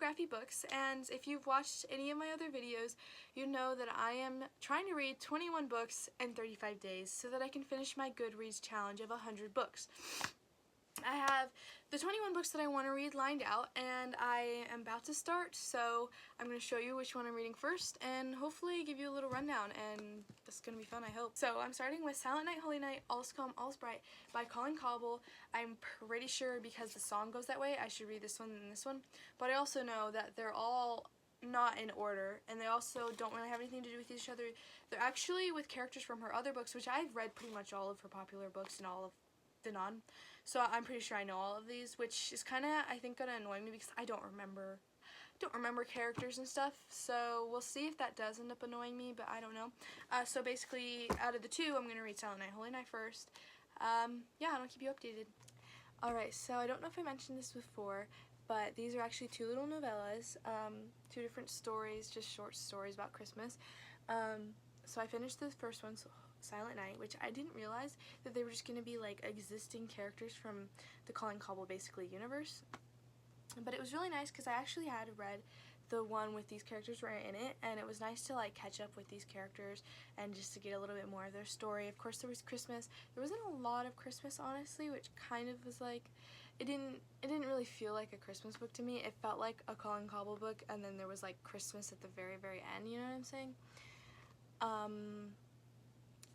Graphy Books, and if you've watched any of my other videos, you know that I am trying to read 21 books in 35 days so that I can finish my Goodreads challenge of 100 books. I have the 21 books that I want to read lined out, and I am about to start, so I'm going to show you which one I'm reading first and hopefully give you a little rundown, and this is going to be fun, I hope. So I'm starting with Silent Night, Holy Night, All's Calm, All's Bright by Colin Cobble. I'm pretty sure because the song goes that way, I should read this one and this one, but I also know that they're all not in order, and they also don't really have anything to do with each other. They're actually with characters from her other books, which I've read pretty much all of her popular books and all of Danon, so I'm pretty sure I know all of these, which is kind of, I think, gonna annoy me because I don't remember characters and stuff, so we'll see if that does end up annoying me, but I don't know. So basically, out of the two, I'm gonna read Silent Night, Holy Night first. Yeah, I'll keep you updated. Alright, so I don't know if I mentioned this before, but these are actually two little novellas, two different stories, just short stories about Christmas. So I finished the first one, Silent Night, which I didn't realize that they were just going to be like existing characters from the Colin Cobble basically universe. But it was really nice because I actually had read the one with these characters right in it, and it was nice to like catch up with these characters and just to get a little bit more of their story. Of course, there was Christmas. There wasn't a lot of Christmas, honestly, which kind of was like, it didn't really feel like a Christmas book to me. It felt like a Colin Cobble book, and then there was like Christmas at the very end, you know what I'm saying?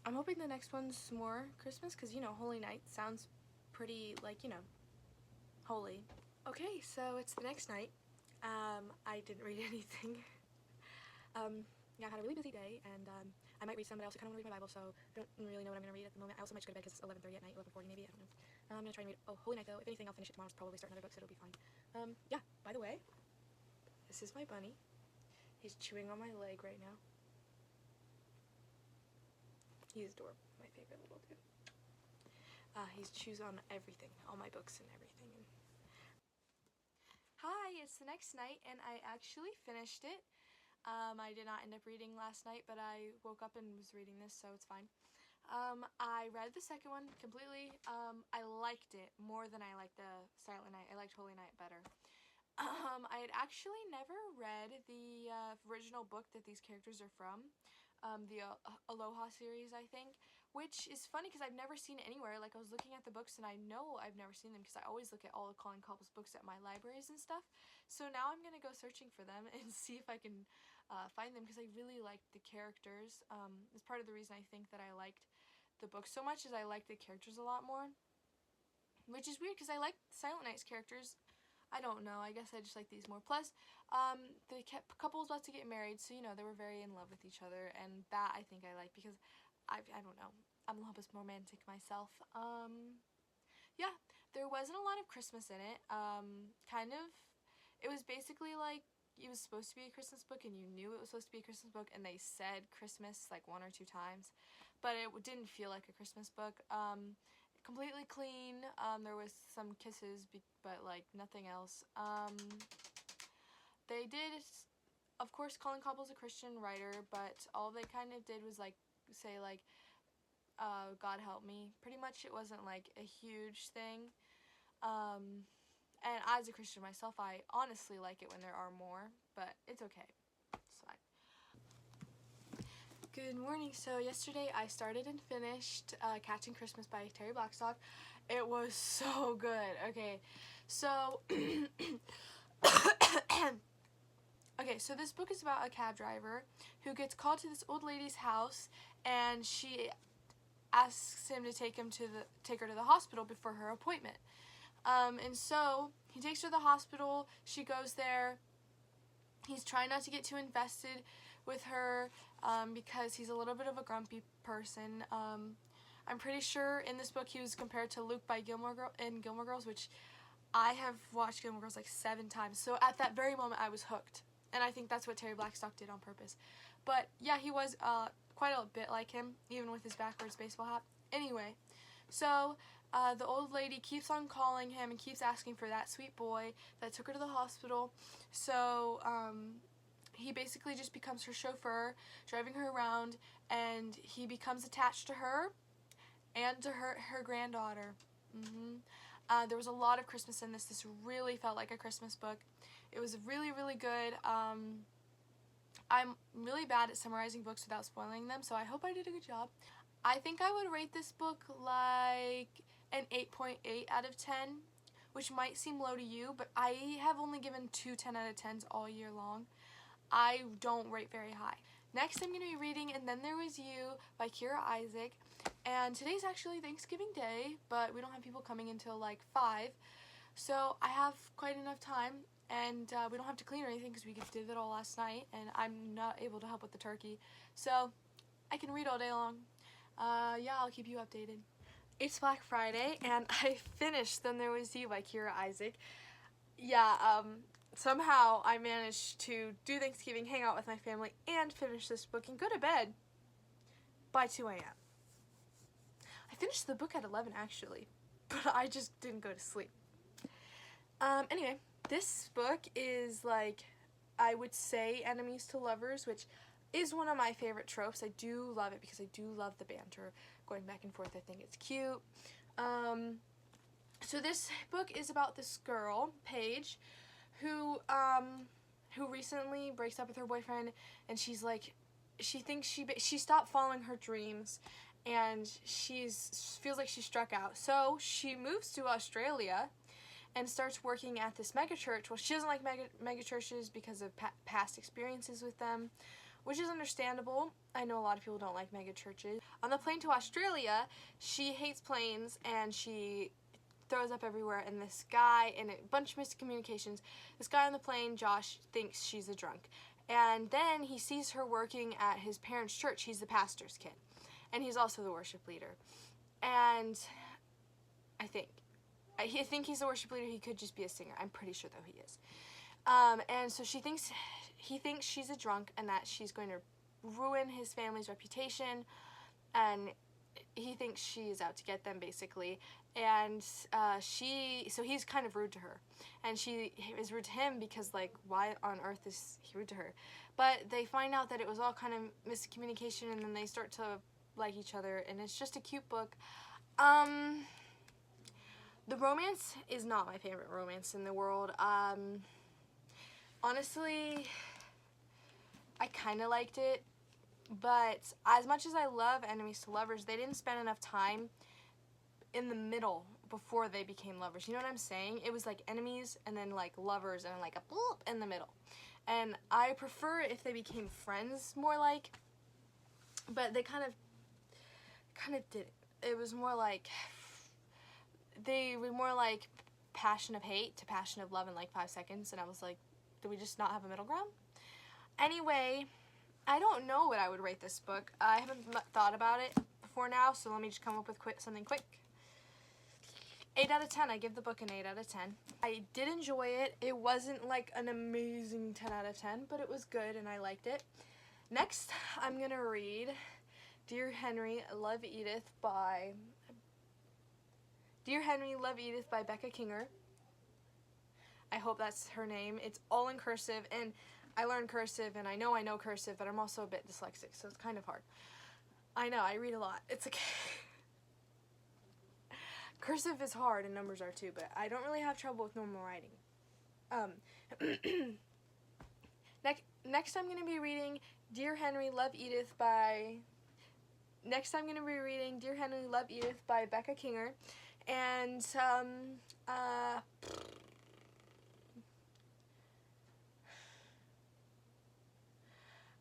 I'm hoping the next one's more Christmas because, you know, Holy Night sounds pretty, like, you know, holy. Okay, so it's the next night. I didn't read anything. Yeah, I had a really busy day, and I might read some, but I also kind of want to read my Bible, so I don't really know what I'm going to read at the moment. I also might just go to bed because it's 11:30 at night, 11:40 maybe, I don't know. I'm going to try and read, Holy Night, though. If anything, I'll finish it tomorrow. I'll probably start another book, so it'll be fine. Yeah, by the way, this is my bunny. He's chewing on my leg right now. He's adorable, my favorite little dude. He chews on everything, all my books and everything. Hi, it's the next night, and I actually finished it. I did not end up reading last night, but I woke up and was reading this, so it's fine. I read the second one completely. I liked it more than I liked the Silent Night. I liked Holy Night better. I had actually never read the original book that these characters are from, the Aloha series, I think, which is funny because I've never seen it anywhere. Like, I was looking at the books and I know I've never seen them because I always look at all of Colin Cobble's books at my libraries and stuff. So now I'm going to go searching for them and see if I can find them because I really liked the characters. It's part of the reason I think that I liked the book so much is I liked the characters a lot more, which is weird because I like Silent Night's characters. I don't know, I guess I just like these more. Plus, the couple was about to get married, so, you know, they were very in love with each other, and that I think I like because I don't know, I'm a little bit romantic myself. Yeah, there wasn't a lot of Christmas in it. Kind of, it was basically like, it was supposed to be a Christmas book, and you knew it was supposed to be a Christmas book, and they said Christmas like 1 or 2 times, but it didn't feel like a Christmas book. Completely clean. There was some kisses, but like nothing else. They did, of course, Colin Cobble's a Christian writer, but all they kind of did was like say like, God help me. Pretty much, it wasn't like a huge thing. And as a Christian myself, I honestly like it when there are more, but it's okay. It's fine. Good morning. So yesterday I started and finished Catching Christmas by Terry Blackstock. It was so good. Okay, so okay, so this book is about a cab driver who gets called to this old lady's house, and she asks him to take her to the hospital before her appointment. And so he takes her to the hospital. She goes there. He's trying not to get too invested with her because he's a little bit of a grumpy person. I'm pretty sure in this book he was compared to Luke by Gilmore Girls, which I have watched Gilmore Girls like 7 times. So at that very moment I was hooked. And I think that's what Terry Blackstock did on purpose. But yeah, he was quite a bit like him, even with his backwards baseball hat. Anyway, so the old lady keeps on calling him and keeps asking for that sweet boy that took her to the hospital. So he basically just becomes her chauffeur, driving her around, and he becomes attached to her and to her granddaughter. There was a lot of Christmas in this. This really felt like a Christmas book. It was really, really good. I'm really bad at summarizing books without spoiling them, so I hope I did a good job. I think I would rate this book like an 8.8 out of 10, which might seem low to you, but I have only given 2 10 out of 10s all year long. I don't rate very high. Next, I'm going to be reading And Then There Was You by Kira Isaac. And today's actually Thanksgiving Day, but we don't have people coming until like 5. So I have quite enough time, and we don't have to clean or anything because we did it all last night, and I'm not able to help with the turkey. So I can read all day long. Yeah, I'll keep you updated. It's Black Friday, and I finished Then There Was You by Kira Isaac. Yeah, somehow I managed to do Thanksgiving, hang out with my family, and finish this book and go to bed by 2 a.m. I finished the book at 11 actually, but I just didn't go to sleep. Anyway, this book is like, I would say, enemies to lovers, which is one of my favorite tropes. I do love it because I do love the banter going back and forth. I think it's cute. So this book is about this girl, Paige, who recently breaks up with her boyfriend, and she's like, she thinks she stopped following her dreams, and feels like she struck out. So she moves to Australia and starts working at this megachurch. Well, she doesn't like megachurches because of past experiences with them, which is understandable. I know a lot of people don't like megachurches. On the plane to Australia, she hates planes, and she throws up everywhere, and this guy, and a bunch of miscommunications, this guy on the plane, Josh, thinks she's a drunk. And then he sees her working at his parents' church. He's the pastor's kid, and he's also the worship leader. And I think he's the worship leader. He could just be a singer. I'm pretty sure, though, he is. And so he thinks she's a drunk, and that she's going to ruin his family's reputation, and he thinks she is out to get them, basically. And so he's kind of rude to her, and she is rude to him because, like, why on earth is he rude to her? But they find out that it was all kind of miscommunication, and then they start to like each other, and it's just a cute book. The romance is not my favorite romance in the world. Honestly, I kind of liked it, but as much as I love enemies to lovers, they didn't spend enough time in the middle before they became lovers. You know what I'm saying? It was like enemies and then like lovers and like a boop in the middle. And I prefer if they became friends more like, but they kind of didn't. It was more like, they were more like passion of hate to passion of love in like 5 seconds, and I was like, do we just not have a middle ground? Anyway, I don't know what I would rate this book. I haven't thought about it before now, so let me just come up with something quick. 8 out of 10. I give the book an 8 out of 10. I did enjoy it. It wasn't like an amazing 10 out of 10, but it was good and I liked it. Next, I'm going to read Dear Henry, Love Edith by Becca Kinger. I hope that's her name. It's all in cursive, and I learned cursive, and I know cursive, but I'm also a bit dyslexic, so it's kind of hard. I know, I read a lot. It's okay. Cursive is hard, and numbers are too, but I don't really have trouble with normal writing. Next I'm going to be reading Dear Henry, Love Edith by Becca Kinger, and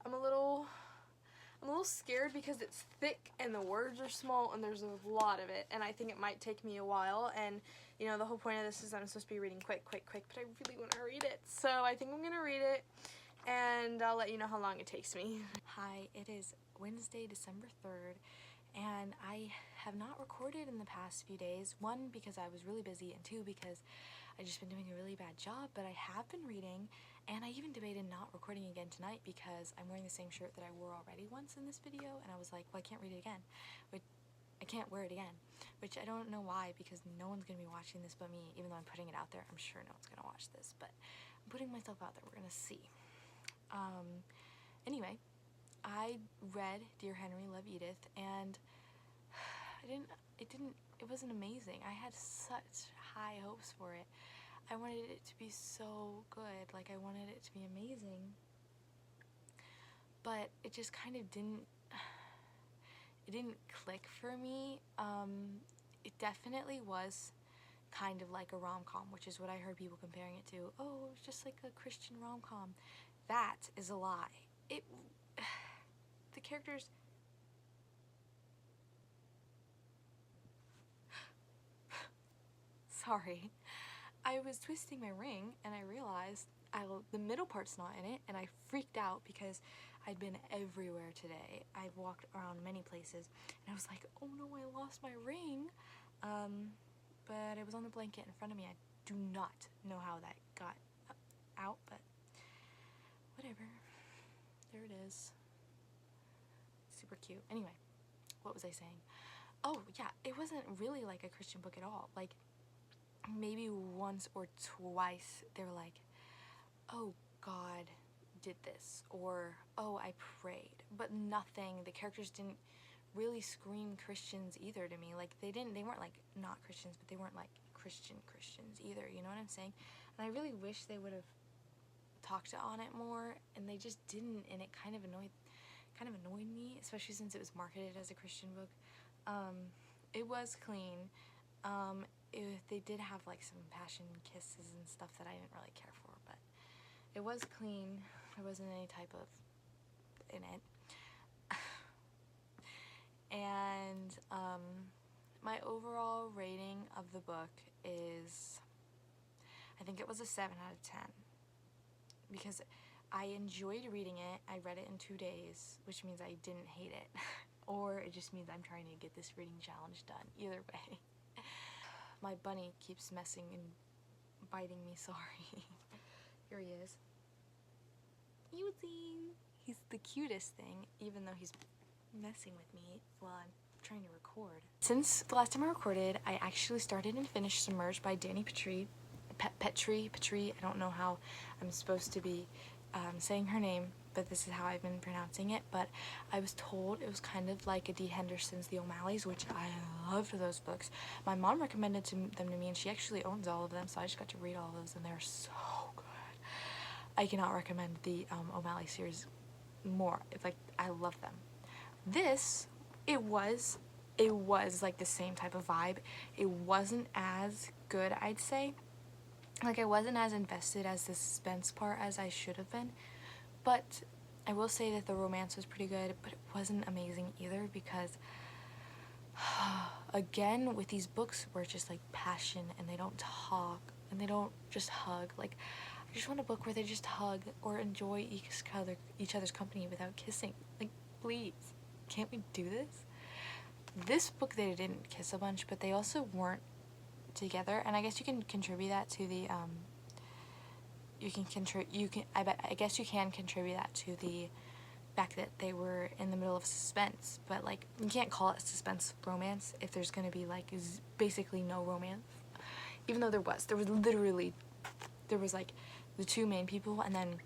I'm a little scared because it's thick and the words are small and there's a lot of it, and I think it might take me a while, and you know, the whole point of this is I'm supposed to be reading quick, but I really want to read it, so I think I'm gonna read it, and I'll let you know how long it takes me. Hi, it is Wednesday, December 3rd, and I have not recorded in the past few days, 1 because I was really busy, and 2 because I've just been doing a really bad job, but I have been reading, and I even debated not recording again tonight because I'm wearing the same shirt that I wore already once in this video, and I was like, well, I can't read it again. I can't wear it again, which I don't know why, because no one's going to be watching this but me, even though I'm putting it out there. I'm sure no one's going to watch this, but I'm putting myself out there. We're going to see. Anyway, I read Dear Henry, Love Edith, and it didn't it wasn't amazing. I had such high hopes for it. I wanted it to be so good. Like, I wanted it to be amazing. But it just kind of didn't click for me. It definitely was kind of like a rom-com, which is what I heard people comparing it to. Oh, it was just like a Christian rom-com. That is a lie. The characters... Sorry. I was twisting my ring and I realized the middle part's not in it, and I freaked out because I'd been everywhere today. I've walked around many places and I was like, oh no, I lost my ring. But it was on the blanket in front of me. I do not know how that got out, but whatever. There it is. Super cute. Anyway, what was I saying? Oh yeah, it wasn't really like a Christian book at all. Like, maybe once or twice they were like, oh, God did this, or oh, I prayed, but nothing. The characters didn't really scream Christians either to me. Like, they weren't like not Christians, but they weren't like Christians either, you know what I'm saying? And I really wish they would have talked on it more, and they just didn't, and it kind of annoyed me, especially since it was marketed as a Christian book. It was clean. They did have like some passion kisses and stuff that I didn't really care for, but it was clean. There wasn't any type of in it. And my overall rating of the book is, I think it was a 7 out of 10, because I enjoyed reading it. I read it in 2 days, which means I didn't hate it. Or it just means I'm trying to get this reading challenge done. Either way. My bunny keeps messing and biting me, sorry. Here he is. Cutie. He's the cutest thing, even though he's messing with me while I'm trying to record. Since the last time I recorded, I actually started and finished Submerged by Dani Pettrey. Pettrey, I don't know how I'm supposed to be saying her name, but this is how I've been pronouncing it. But I was told it was kind of like a Dee Henderson's The O'Malleys, which I loved those books. My mom recommended them to me, and she actually owns all of them, so I just got to read all of those, and they're so good. I cannot recommend the O'Malley series more. It's like, I love them. This, it was like the same type of vibe. It wasn't as good, I'd say. Like, I wasn't as invested as the suspense part as I should have been. But I will say that the romance was pretty good, but it wasn't amazing either, because again, with these books where it's just like passion and they don't talk and they don't just hug. Like, I just want a book where they just hug or enjoy each other's company without kissing. Like, please, can't we do this? This book, they didn't kiss a bunch, but they also weren't together, and I guess you can contribute that to the I guess you can contribute that to the fact that they were in the middle of suspense, but like, you can't call it suspense romance if there's gonna be like basically no romance, even though there was like the two main people and then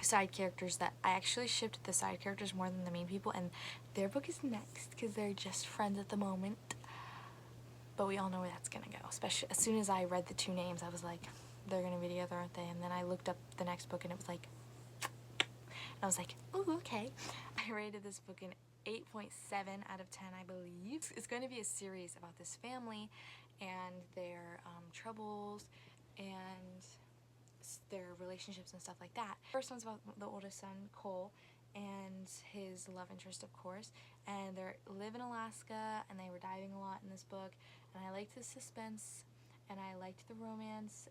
side characters that I actually shipped the side characters more than the main people, and their book is next because they're just friends at the moment. But we all know where that's gonna go. Especially as soon as I read the two names, I was like, they're gonna be together, aren't they? And then I looked up the next book and it was like, and I was like, oh, okay. I rated this book an 8.7 out of 10, I believe. It's going to be a series about this family and their troubles and their relationships and stuff like that. First one's about the oldest son, Cole, and his love interest, of course, and they live in Alaska, and they were diving a lot in this book, and I liked the suspense, and I liked the romance.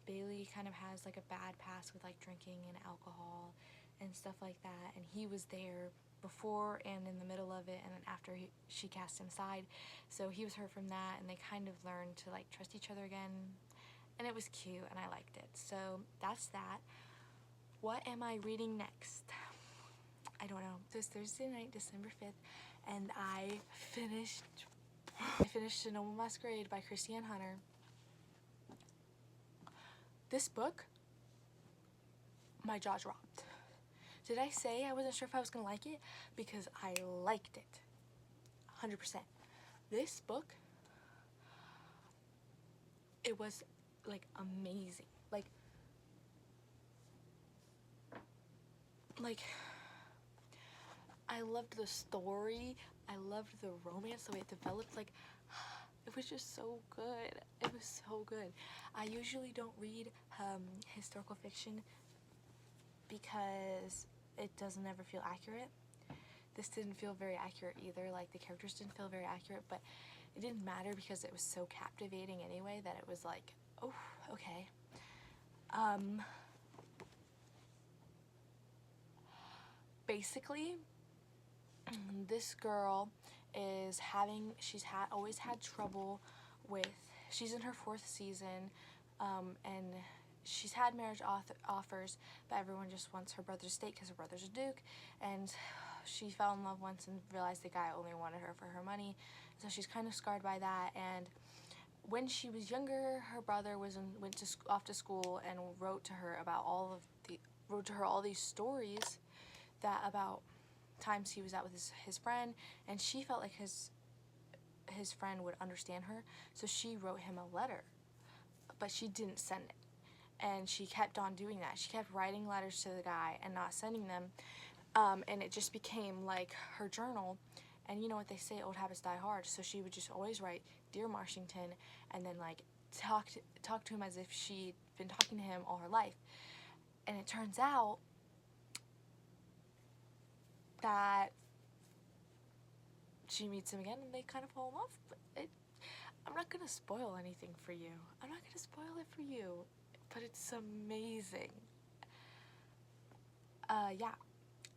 Bailey kind of has like a bad past with like drinking and alcohol and stuff like that, and he was there before and in the middle of it, and then after she cast him aside, so he was hurt from that, and they kind of learned to like trust each other again, and it was cute, and I liked it. So that's that. What am I reading next? I don't know. This Thursday night, December 5th, and I finished A Noble Masquerade by Christiane Hunter. This book, my jaw dropped. Did I say I wasn't sure if I was gonna like it? Because I liked it, 100%. this book, it was like amazing. Like I loved the story, I loved the romance, the way it developed. Like, it was just so good. It was so good. I usually don't read historical fiction because it doesn't ever feel accurate. This didn't feel very accurate either. Like, the characters didn't feel very accurate, but it didn't matter because it was so captivating anyway that it was like, oh, okay. Basically, this girl is always had trouble with, she's in her 4th season, and she's had marriage offers, but everyone just wants her brother to stay because her brother's a duke, and she fell in love once and realized the guy only wanted her for her money, so she's kind of scarred by that. And when she was younger, her brother went off to school and wrote to her all these stories that about times he was out with his friend, and she felt like his friend would understand her, so she wrote him a letter, but she didn't send it, and she kept on doing that. She kept writing letters to the guy and not sending them, and it just became like her journal. And you know what they say, old habits die hard, so she would just always write, "Dear Marshington," and then like talk to him as if she'd been talking to him all her life. And it turns out that she meets him again and they kind of fall in love. But I'm not gonna spoil anything for you. I'm not gonna spoil it for you, but it's amazing. Yeah,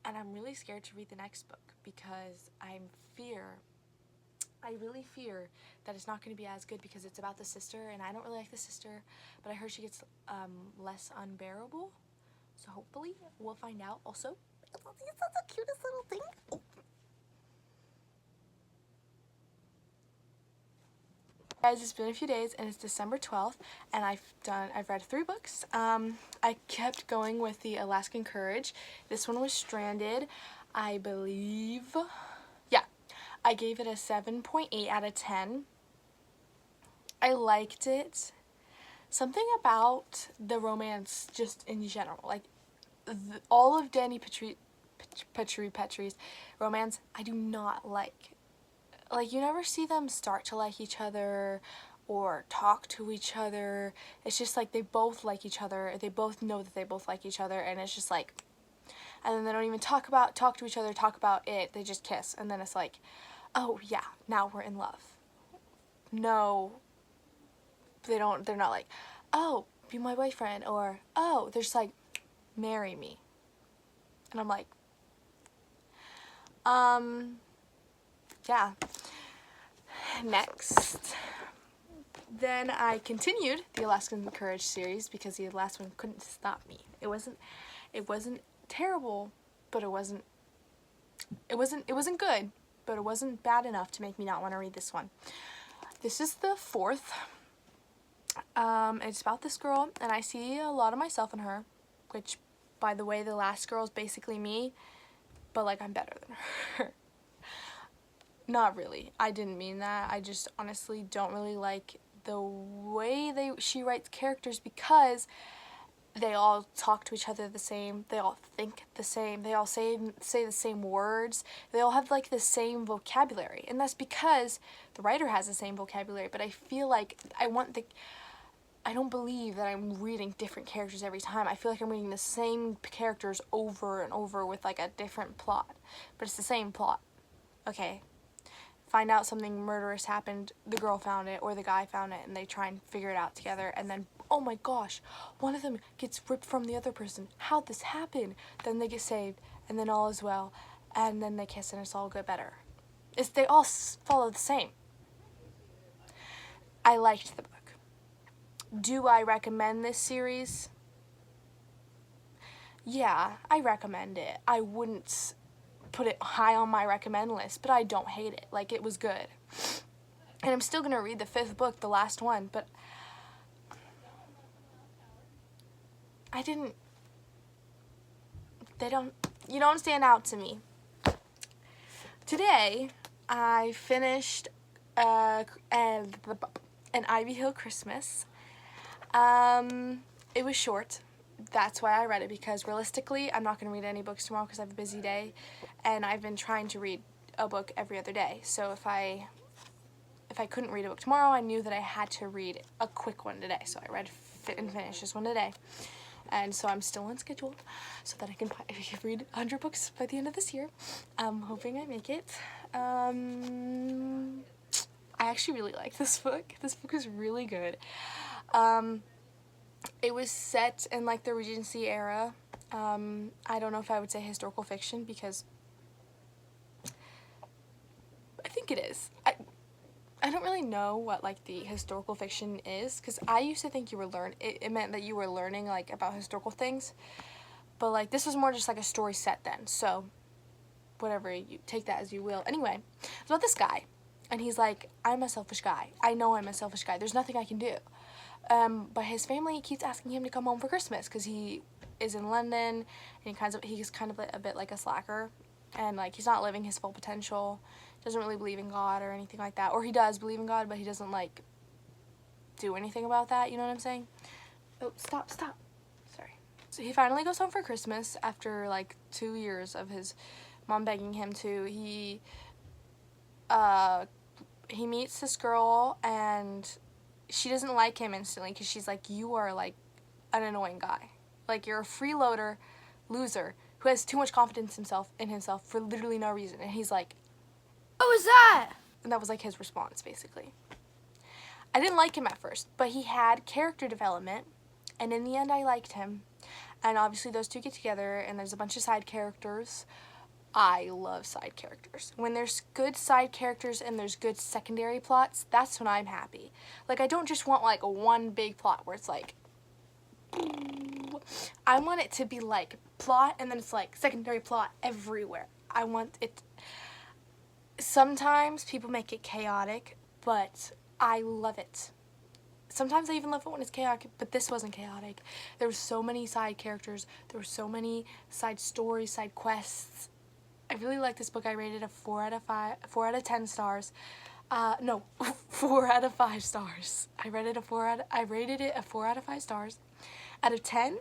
and I'm really scared to read the next book because I really fear that it's not going to be as good because it's about the sister, and I don't really like the sister, but I heard she gets less unbearable, so hopefully we'll find out. Also, it's the cutest little thing. Oh. Guys, it's been a few days and it's December 12th, and I've read 3 books. I kept going with the Alaskan Courage. This one was Stranded, I believe. Yeah, I gave it a 7.8 out of 10. I liked it. Something about the romance just in general, like all of Danny Petrie's romance, I do not like. Like, you never see them start to like each other or talk to each other. It's just like they both like each other. They both know that they both like each other, and it's just like, and then they don't even talk to each other, talk about it. They just kiss, and then it's like, oh yeah, now we're in love. No, they're not like, oh, be my boyfriend, or oh, they're just like, marry me. And I'm like, yeah. Next, then I continued the Alaskan Courage series because the last one couldn't stop me. It wasn't terrible, but it wasn't good, but it wasn't bad enough to make me not want to read this one. This is the 4th. It's about this girl, and I see a lot of myself in her, which, by the way, the last girl is basically me, but like, I'm better than her. Not really. I didn't mean that. I just honestly don't really like the way she writes characters because they all talk to each other the same. They all think the same. They all say the same words. They all have like the same vocabulary. And that's because the writer has the same vocabulary, but I feel like I don't believe that I'm reading different characters every time. I feel like I'm reading the same characters over and over with like a different plot. But it's the same plot. Okay? Find out something murderous happened, the girl found it, or the guy found it, and they try and figure it out together, and then, oh my gosh, one of them gets ripped from the other person. How'd this happen? Then they get saved, and then all is well, and then they kiss, and it's all good better. They all follow the same. I liked the book. Do I recommend this series? Yeah, I recommend it. I wouldn't put it high on my recommend list, but I don't hate it. Like, it was good. And I'm still gonna read the 5th book, the last one, but you don't stand out to me. Today, I finished and An Ivy Hill Christmas. It was short. That's why I read it, because realistically I'm not going to read any books tomorrow because I have a busy day, and I've been trying to read a book every other day. So if I couldn't read a book tomorrow, I knew that I had to read a quick one today. So I read and finished this one today. And so I'm still on schedule so that I can read 100 books by the end of this year. I'm hoping I make it. I actually really like this book. This book is really good. It was set in like the Regency era. I don't know if I would say historical fiction, because I think it is. I don't really know what like the historical fiction is, because I used to think it meant that you were learning like about historical things, but like this was more just like a story set then, so whatever, you take that as you will. Anyway, it's about this guy, and he's like, I'm a selfish guy. I know I'm a selfish guy. There's nothing I can do. But his family keeps asking him to come home for Christmas because he is in London, and he's kind of a bit like a slacker, and like he's not living his full potential. Doesn't really believe in God or anything like that, or he does believe in God, but he doesn't like do anything about that. You know what I'm saying? Oh, stop. Sorry. So he finally goes home for Christmas after like 2 years of his mom begging him to. He meets this girl, and she doesn't like him instantly because she's like, you are like an annoying guy. Like, you're a freeloader loser who has too much confidence in himself for literally no reason. And he's like, what was that? And that was like his response, basically. I didn't like him at first, but he had character development, and in the end I liked him. And obviously those two get together, and there's a bunch of side characters. I love side characters. When there's good side characters and there's good secondary plots, that's when I'm happy. Like, I don't just want like one big plot where it's like, I want it to be like plot and then it's like secondary plot everywhere. I want it. Sometimes people make it chaotic, but I love it. Sometimes I even love it when it's chaotic, but this wasn't chaotic. There were so many side characters. There were so many side stories, side quests. I really like this book. I rated it a 4 out of 10 stars. No, 4 out of 5 stars. I rated it a 4 out of 5 stars. Out of 10?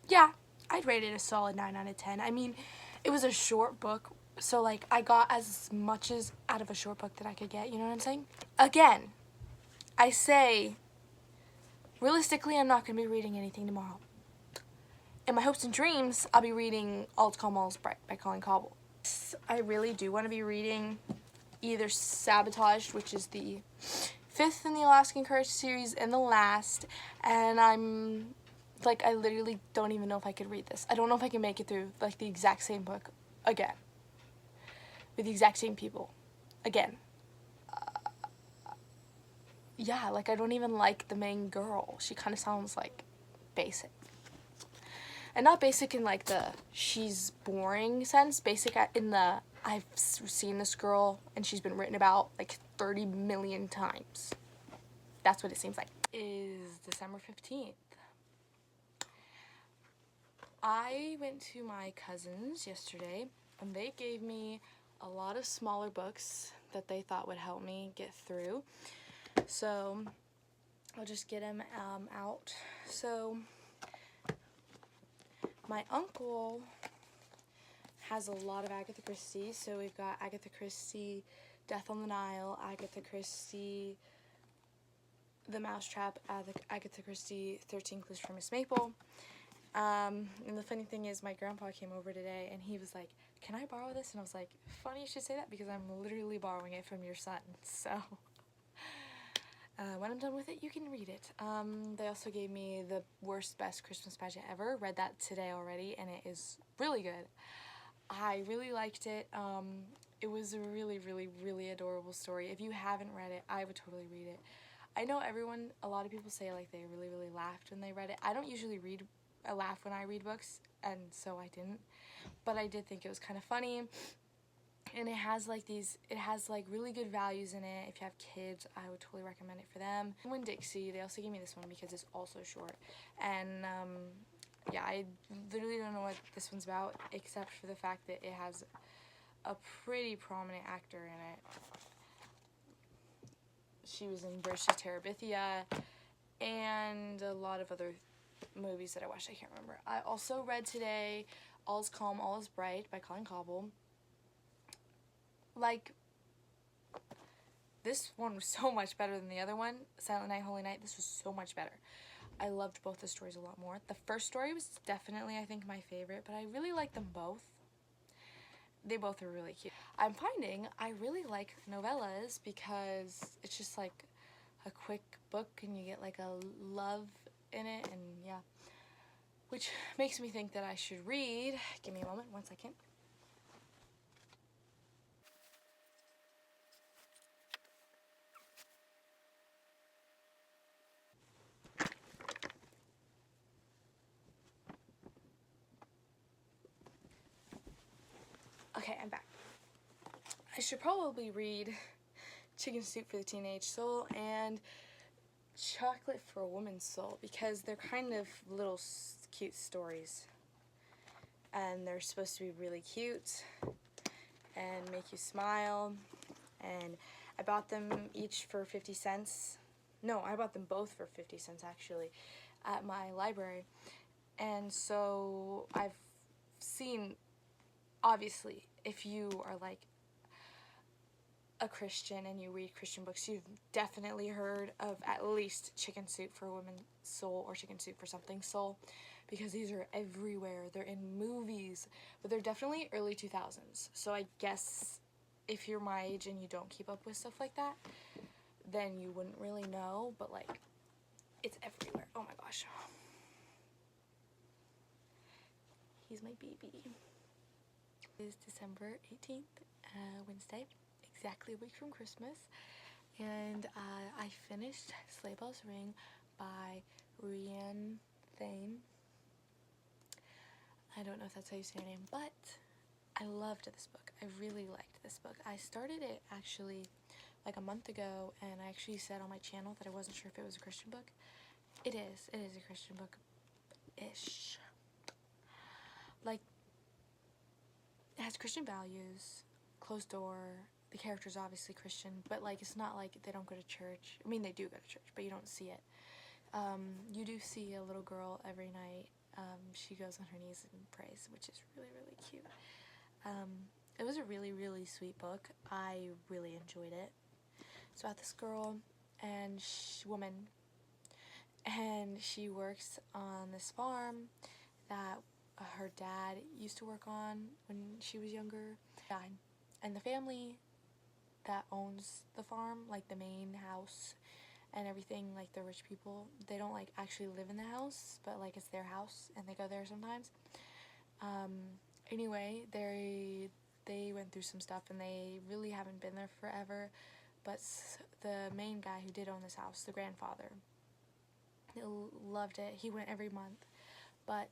Yeah, I'd rate it a solid 9 out of 10. I mean, it was a short book, so like I got as much as out of a short book that I could get, you know what I'm saying? Again, I say, realistically, I'm not going to be reading anything tomorrow. In my hopes and dreams, I'll be reading All Too Calm, All Is Bright by Colleen Cobble. I really do want to be reading either Sabotaged, which is the 5th in the Alaskan Courage series and the last, and I'm like, I literally don't even know if I could read this. I don't know if I can make it through like the exact same book again with the exact same people again. Yeah, like I don't even like the main girl. She kind of sounds like basic. And not basic in like the she's boring sense, basic in the I've seen this girl and she's been written about like 30 million times. That's what it seems like. Is December 15th. I went to my cousin's yesterday, and they gave me a lot of smaller books that they thought would help me get through. So I'll just get them out. So my uncle has a lot of Agatha Christie. So we've got Agatha Christie, Death on the Nile, Agatha Christie, The Mousetrap, Agatha Christie, 13 Clues for Miss Maple. And the funny thing is, my grandpa came over today, and he was like, can I borrow this? And I was like, funny you should say that, because I'm literally borrowing it from your son. So when I'm done with it, you can read it. They also gave me The Worst Best Christmas Pageant Ever. Read that today already, and it is really good. I really liked it. It was a really, really, really adorable story. If you haven't read it, I would totally read it. I know a lot of people say like they really, really laughed when they read it. I don't usually laugh when I read books, and so I didn't. But I did think it was kind of funny. And it has like really good values in it. If you have kids, I would totally recommend it for them. Winn-Dixie, they also gave me this one because it's also short. And yeah, I literally don't know what this one's about, except for the fact that it has a pretty prominent actor in it. she was in Bridge to Terabithia, and a lot of other movies that I watched. I can't remember. I also read today All's Calm, All is Bright by Colleen Cobble. Like, this one was so much better than the other one, Silent Night, Holy Night. This was so much better. I loved both the stories a lot more. The first story was definitely, I think, my favorite, but I really like them both. They both are really cute. I'm finding I really like novellas because it's just like a quick book and you get like a love in it, and yeah. Which makes me think that I should read. Give me a moment, 1 second. Okay, I'm back. I should probably read Chicken Soup for the Teenage Soul and Chocolate for a Woman's Soul because they're kind of little cute stories. And they're supposed to be really cute and make you smile. And I bought them each for 50 cents. No, I bought them both for 50 cents actually at my library. And so I've seen, obviously, if you are like a Christian and you read Christian books, you've definitely heard of at least Chicken Soup for a Woman's Soul or Chicken Soup for Something's Soul, because these are everywhere. They're in movies, but they're definitely early 2000s. So I guess if you're my age and you don't keep up with stuff like that, then you wouldn't really know, but like, it's everywhere. Oh my gosh. He's my baby. It is December 18th, Wednesday, exactly a week from Christmas, and I finished Sleigh Bells Ring by Rianne Thane. I don't know if that's how you say her name, but I loved this book. I really liked this book. I started it actually like a month ago, and I actually said on my channel that I wasn't sure if it was a Christian book. It is a Christian book-ish. Like, it has Christian values, closed door, the character's obviously Christian, but like, it's not like they don't go to church. I mean, they do go to church, but you don't see it. You do see a little girl every night. She goes on her knees and prays, which is really, really cute. It was a really, really sweet book. I really enjoyed it. It's about this girl and woman, and she works on this farm that her dad used to work on when she was younger. Died. And the family that owns the farm, like the main house and everything, like the rich people, they don't like actually live in the house, but like it's their house and they go there sometimes. Anyway, they went through some stuff and they really haven't been there forever, but the main guy who did own this house, the grandfather, loved it. He went every month, but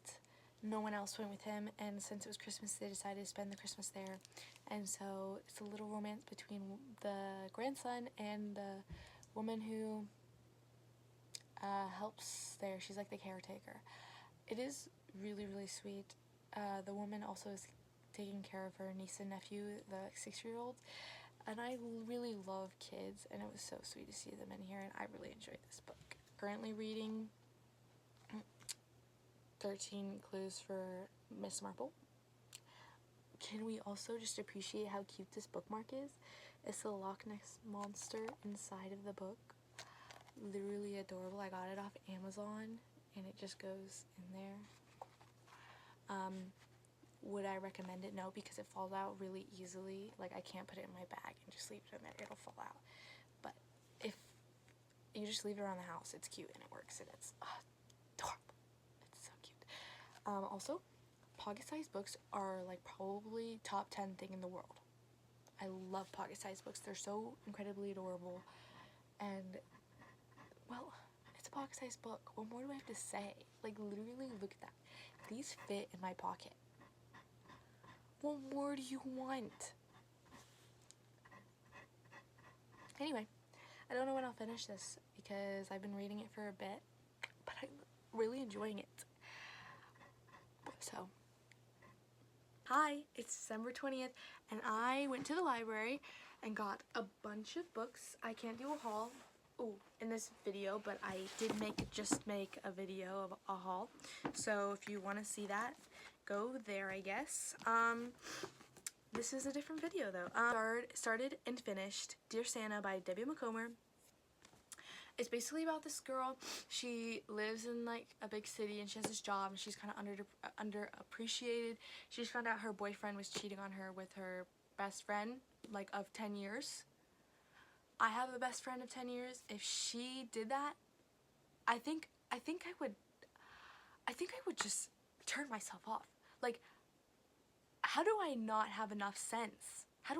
no one else went with him, and since it was Christmas, they decided to spend the Christmas there. And so it's a little romance between the grandson and the woman who helps there. She's like the caretaker. It is really, really sweet. The woman also is taking care of her niece and nephew, the 6-year-olds, and I really love kids, and it was so sweet to see them in here, and I really enjoyed this book. Currently reading 13 Clues for Miss Marple. Can we also just appreciate how cute this bookmark is? It's the Loch Ness Monster inside of the book. Literally adorable. I got it off Amazon, and it just goes in there. Would I recommend it? No, because it falls out really easily. Like, I can't put it in my bag and just leave it in there. It'll fall out. But if you just leave it around the house, it's cute and it works, and it's adorable. It's so cute. Also, pocket-sized books are like probably top 10 thing in the world. I love pocket-sized books. They're so incredibly adorable, and well, it's a pocket-sized book. What more do I have to say? Like, literally, look at that. These fit in my pocket. What more do you want? Anyway, I don't know when I'll finish this because I've been reading it for a bit, but I'm really enjoying it. So, hi, it's December 20th, and I went to the library and got a bunch of books. I can't do a haul in this video, but I did just make a video of a haul. So if you want to see that, go there, I guess. This is a different video though. Started and finished Dear Santa by Debbie Macomber. It's basically about this girl. She lives in like a big city and she has this job and she's kind of underappreciated. She just found out her boyfriend was cheating on her with her best friend, like of 10 years. I have a best friend of 10 years. If she did that, I think I would just turn myself off. Like, how do I not have enough sense? How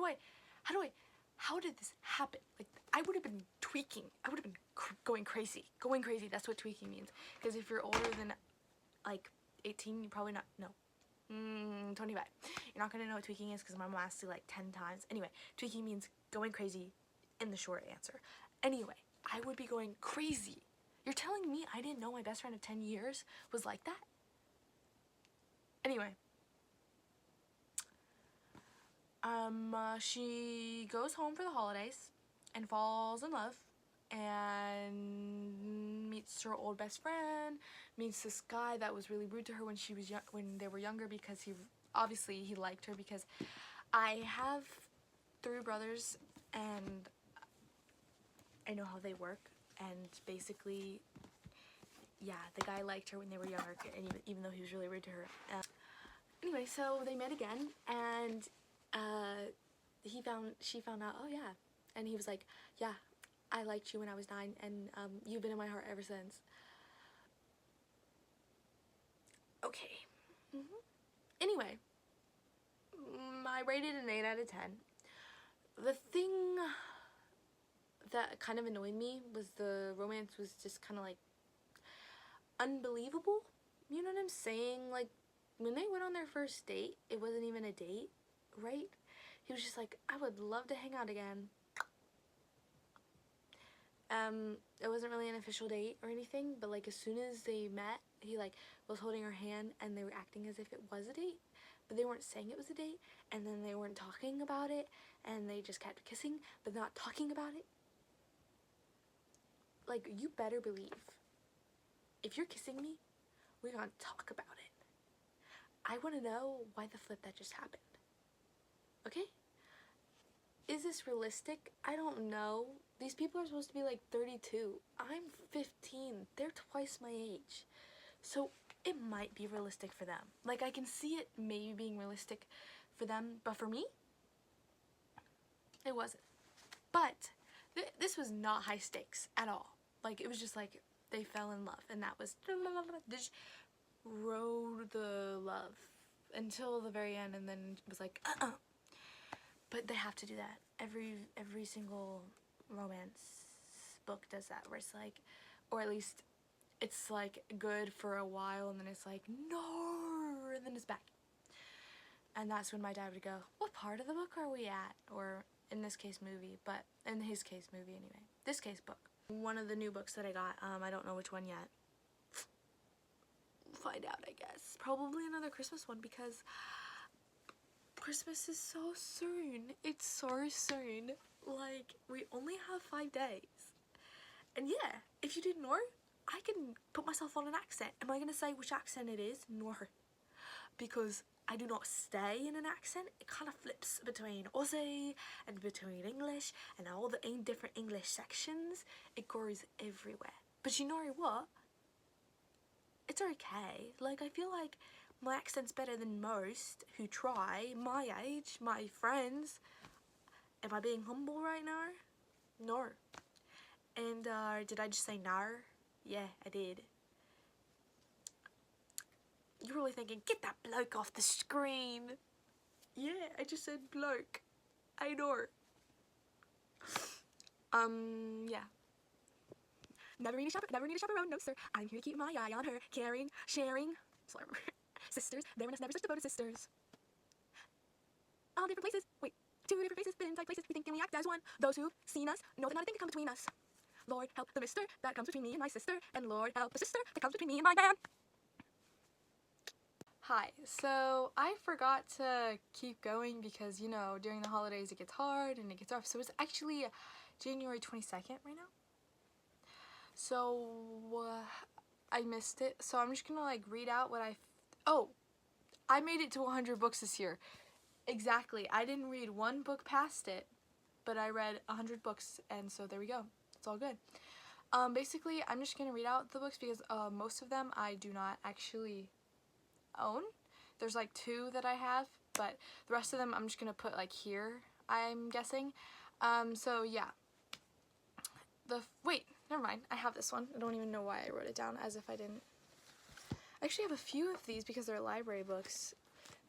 did this happen? Like, I would have been tweaking. I would have been going crazy. Going crazy, that's what tweaking means. Because if you're older than, like, 18, you probably not, no. 25. You're not gonna know what tweaking is because my mom asked you like 10 times. Anyway, tweaking means going crazy in the short answer. Anyway, I would be going crazy. You're telling me I didn't know my best friend of 10 years was like that? Anyway. She goes home for the holidays and falls in love and meets her old best friend, meets this guy that was really rude to her when she was when they were younger, because he liked her, because I have 3 brothers and I know how they work, and basically, yeah, the guy liked her when they were younger, and even though he was really rude to her. Anyway, so they met again, and she found out, oh yeah, and he was like, yeah, I liked you when I was 9, and you've been in my heart ever since. Okay. Anyway, I rated an 8 out of 10. The thing that kind of annoyed me was the romance was just kind of like unbelievable. You know what I'm saying? Like, when they went on their first date, it wasn't even a date, right? He was just like, I would love to hang out again. It wasn't really an official date or anything, but like as soon as they met, he like was holding her hand and they were acting as if it was a date, but they weren't saying it was a date, and then they weren't talking about it, and they just kept kissing but not talking about it. Like, you better believe, if you're kissing me, we're gonna talk about it. I want to know why the flip that just happened. Okay? Is this realistic? I don't know. These people are supposed to be like 32. I'm 15. They're twice my age. So it might be realistic for them. Like, I can see it maybe being realistic for them, but for me, it wasn't. But this was not high stakes at all. Like, it was just like they fell in love, and that was, they just rode the love until the very end, and then it was like, But they have to do that. Every single romance book does that, where it's like, or at least it's like good for a while, and then it's like, no, and then it's back. And that's when my dad would go, what part of the book are we at? Or in this case, movie, but in his case, movie anyway. This case, book. One of the new books that I got, I don't know which one yet. We'll find out, I guess. Probably another Christmas one, because Christmas is so soon. It's so soon. Like, we only have 5 days. And yeah, if you didn't know, I can put myself on an accent. Am I going to say which accent it is? No. Because I do not stay in an accent. It kind of flips between Aussie and between English and all the different English sections. It goes everywhere. But you know what? It's okay. Like, I feel like my accent's better than most who try, my age, my friends. Am I being humble right now? No. And, did I just say no? Yeah, I did. You're probably thinking, get that bloke off the screen. Yeah, I just said bloke. I know. Yeah. Never need a chaperone, no sir. I'm here to keep my eye on her. Caring, sharing, slur. Sisters, they were never such devoted sisters. All different places. Wait, 2 different places, but inside places we think and we act as one. Those who've seen us know that not a thing can come between us. Lord, help the mister that comes between me and my sister, and Lord, help the sister that comes between me and my man. Hi, so I forgot to keep going because, you know, during the holidays it gets hard and it gets rough. So it's actually January 22nd right now. So I missed it. So I'm just gonna like read out what I made it to 100 books this year. Exactly. I didn't read one book past it, but I read 100 books, and so there we go. It's all good. Basically, I'm just gonna read out the books because most of them I do not actually own. There's like 2 that I have, but the rest of them I'm just gonna put like here, I'm guessing. So yeah. Wait, never mind. I have this one. I don't even know why I wrote it down as if I didn't. I actually have a few of these because they're library books.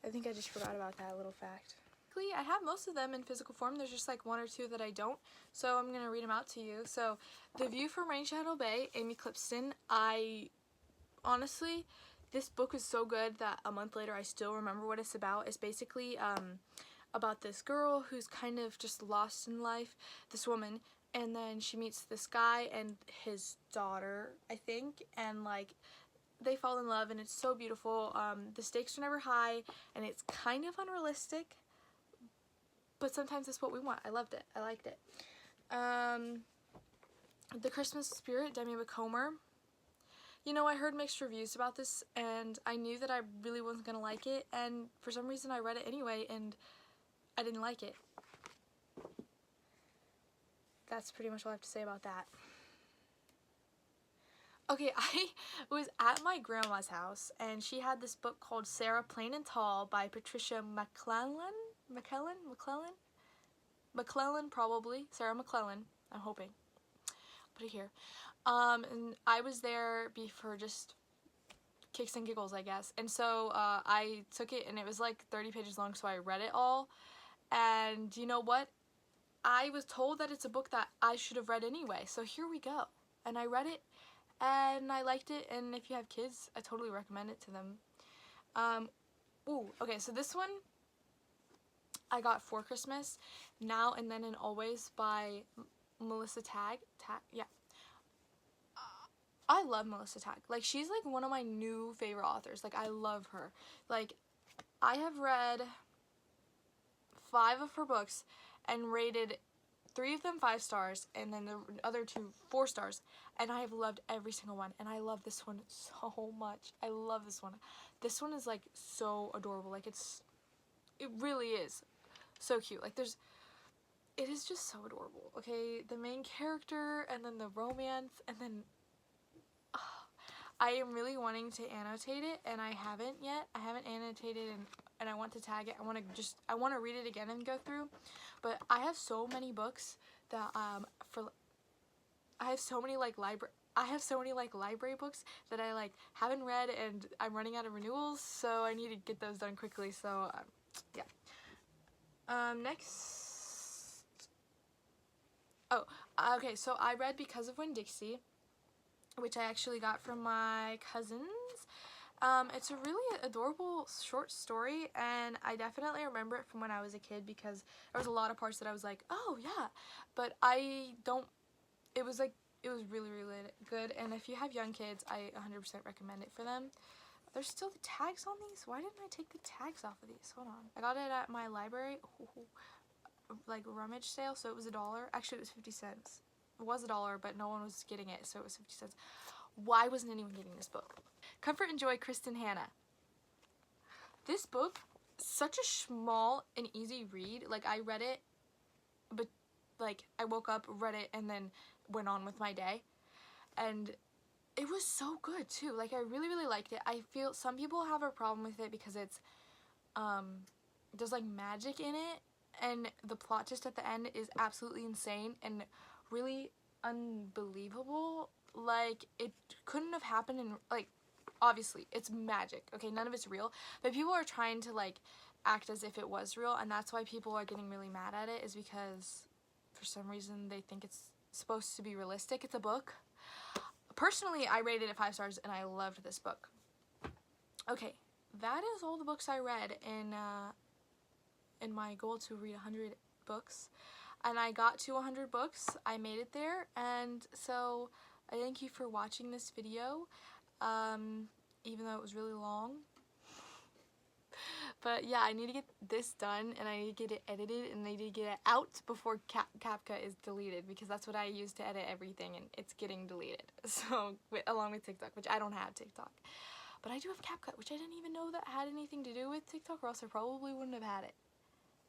I think I just forgot about that little fact. I have most of them in physical form. There's just like 1 or 2 that I don't, so I'm gonna read them out to you. So, The View from Rain Bay, Amy Clipston. Honestly, this book is so good that a month later I still remember what it's about. It's basically about this girl who's kind of just lost in life, this woman, and then she meets this guy and his daughter, I think, and like they fall in love, and it's so beautiful. The stakes are never high, and it's kind of unrealistic, but sometimes that's what we want. I loved it. I liked it. The Christmas Spirit, Demi McComber. You know, I heard mixed reviews about this, and I knew that I really wasn't going to like it, and for some reason I read it anyway, and I didn't like it. That's pretty much all I have to say about that. Okay, I was at my grandma's house, and she had this book called Sarah Plain and Tall by Patricia McClellan, probably. Sarah McClellan, I'm hoping. Put it here. And I was there for just kicks and giggles, I guess. And so I took it, and it was like 30 pages long, so I read it all. And you know what? I was told that it's a book that I should have read anyway, so here we go. And I read it, and I liked it, and if you have kids, I totally recommend it to them. Okay, so this one I got for Christmas, Now and Then and Always by Melissa Tagg. Yeah. I love Melissa Tagg. Like, she's like one of my new favorite authors. Like, I love her. Like, I have read 5 of her books and rated 3 of them 5 stars, and then the other 2 4 stars, and I have loved every single one, and I love this one so much. I love this one. This one is like so adorable. Like, it really is so cute. Like, it is just so adorable. Okay, the main character, and then the romance, and then I am really wanting to annotate it, and I haven't yet. I haven't annotated, and I want to tag it. I want to read it again and go through. But I have so many books that I have so many like library books that I like haven't read, and I'm running out of renewals, so I need to get those done quickly. So yeah. Next. Oh, okay. So I read Because of Winn-Dixie, which I actually got from my cousins. It's a really adorable short story, and I definitely remember it from when I was a kid because there was a lot of parts that I was like, oh yeah, but it was really, really good, and if you have young kids, I 100% recommend it for them. There's still the tags on these? Why didn't I take the tags off of these? Hold on. I got it at my library, like rummage sale, so it was $1. Actually, it was 50 cents. It was $1, but no one was getting it, so it was 50 cents. Why wasn't anyone getting this book? Comfort and Joy, Kristen Hanna. This book, such a small and easy read. Like, I read it, but like I woke up, read it, and then went on with my day. And it was so good too. Like, I really, really liked it. I feel some people have a problem with it because it's there's like magic in it, and the plot twist at the end is absolutely insane and really unbelievable. Like, it couldn't have happened in, like, obviously it's magic, okay, none of it's real, but people are trying to like act as if it was real, and that's why people are getting really mad at it, is because for some reason they think it's supposed to be realistic. It's a book. Personally, I rated it 5 stars, and I loved this book. Okay, that is all the books I read in my goal to read 100 books, and I got to 100 books. I made it there, and so I thank you for watching this video, even though it was really long. But yeah, I need to get this done, and I need to get it edited, and I need to get it out before CapCut is deleted, because that's what I use to edit everything, and it's getting deleted. So, along with TikTok, which I don't have TikTok. But I do have CapCut, which I didn't even know that had anything to do with TikTok, or else I probably wouldn't have had it.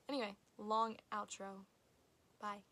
Anyway, long outro. Bye.